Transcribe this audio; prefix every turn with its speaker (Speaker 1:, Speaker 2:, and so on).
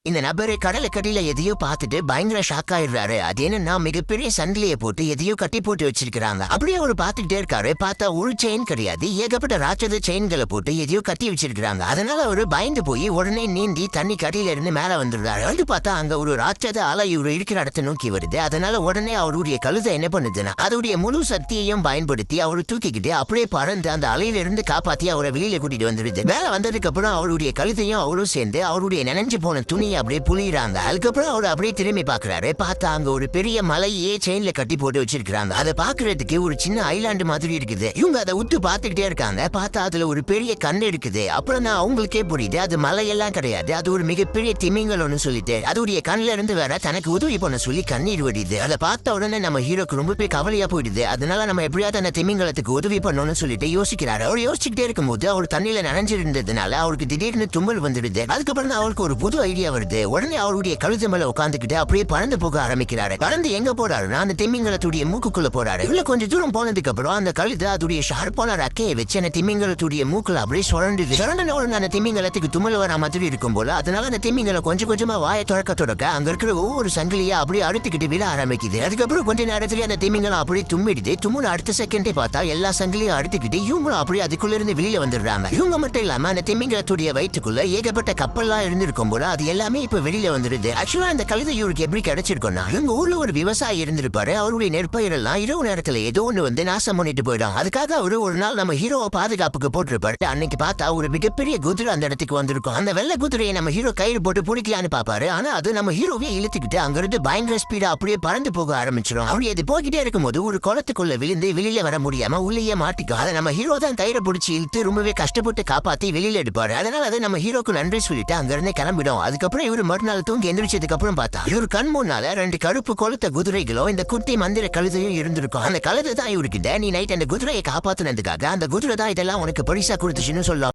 Speaker 1: இந்த நபரு கடலுக்கடியில எதையோ பார்த்துட்டு பயங்கர ஷாக் ஆயிடுறாரு. அது என்னன்னா மிகப்பெரிய சங்கிலியை போட்டு எதையோ கட்டி போட்டு வச்சிருக்காங்க. அப்படியே அவரு பாத்துக்கிட்டே இருக்காரு. பார்த்தா ஒரு செயின் கிடையாது, ஏகப்பட்ட ராட்சத செயின்களை போட்டு எதையோ கட்டி வச்சிருக்காங்க. அதனால அவரு பயந்து போய் உடனே நீந்தி தண்ணி கடியில இருந்து மேல வந்துடுறாரு. வந்து பார்த்தா அங்க ஒரு ராட்சத அலை இவரு இருக்கிற இடத்தை நோக்கி வருது. அதனால உடனே அவருடைய கழுதை என்ன பண்ணுதுன்னா அதோடைய முழு சக்தியையும் பயன்படுத்தி அவரு தூக்கிக்கிட்டு அப்படியே பறந்து அந்த அலையில இருந்து காப்பாத்தி அவரை வெளியில கூட்டிட்டு வந்துடுது. மேல வந்ததுக்கு அப்புறம் அவருடைய கழுதையும் அவரும் சேர்ந்து அவருடைய நினைஞ்சு போன துணி அப்படியே புளியறாங்க. அதுக்கப்புறம் அவர் அப்படியே திரும்பி பாக்குறாரு. பார்த்தா அங்க ஒரு பெரிய மலையே செயின்ல கட்டி போட்டு வச்சிருக்காங்க. அதை பாக்குறதுக்கு ஒரு சின்ன ஐலாண்டு மாதிரி இருக்குது. இவங்க அதை விட்டு பாத்துக்கிட்டே இருக்காங்க. பார்த்தா அதுல ஒரு பெரிய கண்ணு இருக்குது. அப்புறம் நான் அவங்களுக்கே புரியுது அது மலையெல்லாம் கிடையாது, அது ஒரு மிகப்பெரிய திமிங்கலம்னு சொல்லிட்டு அதோடைய கண்ணுல இருந்து வேற தனக்கு உதவி பண்ண சொல்லி கண்ணீர் வடிது. அதை பார்த்த உடனே நம்ம ஹீரோக்கு ரொம்ப கவலையா போயிடுது. அதனால நம்ம எப்படியாவது அந்த திமிங்கலத்துக்கு உதவி பண்ணணும்னு சொல்லிட்டு யோசிக்கிறாரு. அவர் யோசிச்சுக்கிட்டே இருக்கும்போது அவர் தண்ணியில நனைஞ்சிருந்ததுனால அவருக்கு திடீர்னு தும்மல் வந்துடுது. அதுக்கப்புறம் அவருக்கு ஒரு புது ஐடியா வருது. உடனே அவருடைய கழுத்து மேல உட்காந்துக்கிட்டு அப்படியே பறந்து போக ஆரம்பிக்கிறாரு. பறந்து எங்க போறாருன்னா அந்த திமிங்கலத்துடைய மூக்குக்குள்ள போறாரு. இல்ல கொஞ்சம் தூரம் போனதுக்கு அப்புறம் அந்த கழுத்து அதோடைய ஷார்ப்பான ரக்கையை வச்சு அந்த திமிங்கலத்துடைய மூக்குல அப்படியே சுரண்டுது. சுரண்டன உடனே அந்த திமிங்கலத்துக்கு தும்மல் வர மாதிரி இருக்கும் போல அதனால அந்த திமிங்கலம் கொஞ்சம் கொஞ்சமா வாயை தொடக்க அங்க இருக்கிற ஒவ்வொரு சங்கிலியா அப்படியே அறுத்துக்கிட்டு விழ ஆரம்பிக்குது. அதுக்கப்புறம் கொஞ்ச நேரத்திலேயே அந்த திமிங்கலம் அப்படியே தும்மிடுது. தும்முன அடுத்த செகண்டே பார்த்தா எல்லா சங்கிலியும் அறுத்துக்கிட்டு இவங்களும் அப்படியே அதுக்குள்ள இருந்து வெளியில வந்துடுறாங்க. இவங்க மட்டும் இல்லாம அந்த திமிங்கலத்துடைய வயிற்றுக்குள்ள ஏகப்பட்ட கப்பல்லாம் இருந்திருக்கும் போல அது எல்லாமே இப்ப வெளியில வந்துருது. ஆக்சுவலா இந்த கழுதை இவருக்கு எப்படி கிடைச்சிருக்கும்னா எங்க ஊர்ல ஒரு விவசாயி இருந்திருப்பாரு. அவருடைய நெற்பயிரெல்லாம் இரவு நேரத்துல ஏதோ ஒண்ணு வந்து நாசம் பண்ணிட்டு போயிடும். அதுக்காக அவரு ஒரு நாள் நம்ம ஹீரோவை பாதுகாப்புக்கு போட்டிருப்பாரு. அன்னைக்கு பார்த்தா ஒரு மிகப்பெரிய குதிரை அந்த இடத்துக்கு வந்திருக்கும். அந்த வெள்ளை குதிரையை நம்ம ஹீரோ கயிறு போட்டு பிடிக்கலான்னு பாப்பாரு. ஆனா அது நம்ம ஹீரோவே இழுத்துக்கிட்டு அங்கிருந்து பயங்கர ஸ்பீடா அப்படியே பறந்து போக ஆரம்பிச்சிடும். அப்படி அது போய்கிட்டே இருக்கும்போது ஒரு குளத்துக்குள்ள விழுந்து வெளியில வர முடியாம உள்ளேயே மாட்டிக்கும். அதை நம்ம ஹீரோ தான் கயிறை பிடிச்சி இழுத்து ரொம்பவே கஷ்டப்பட்டு காப்பாத்தி வெளியில எடுப்பாரு. அதனால அதை நம்ம ஹீரோக்கு நன்றி சொல்லிட்டு அங்கிருந்து கிளம்பிடும். அதுக்கப்புறம் இவரு மறுநாள் தூங்கி எந்திரிச்சதுக்கு அப்புறம் பார்த்தா இவரு கண் முன்னால 2 கருப்பு கொளுத்த குதிரைகளும் இந்த குட்டி மந்திர கழுதையும் இருந்திருக்கும். அந்த கழுதை தான் இவருக்கு நீ நைட் அந்த குதிரையை காப்பாத்தினதுக்காக அந்த குதிரை தான் இதெல்லாம் உனக்கு பரிசா கொடுத்துச்சுன்னு சொல்லும்.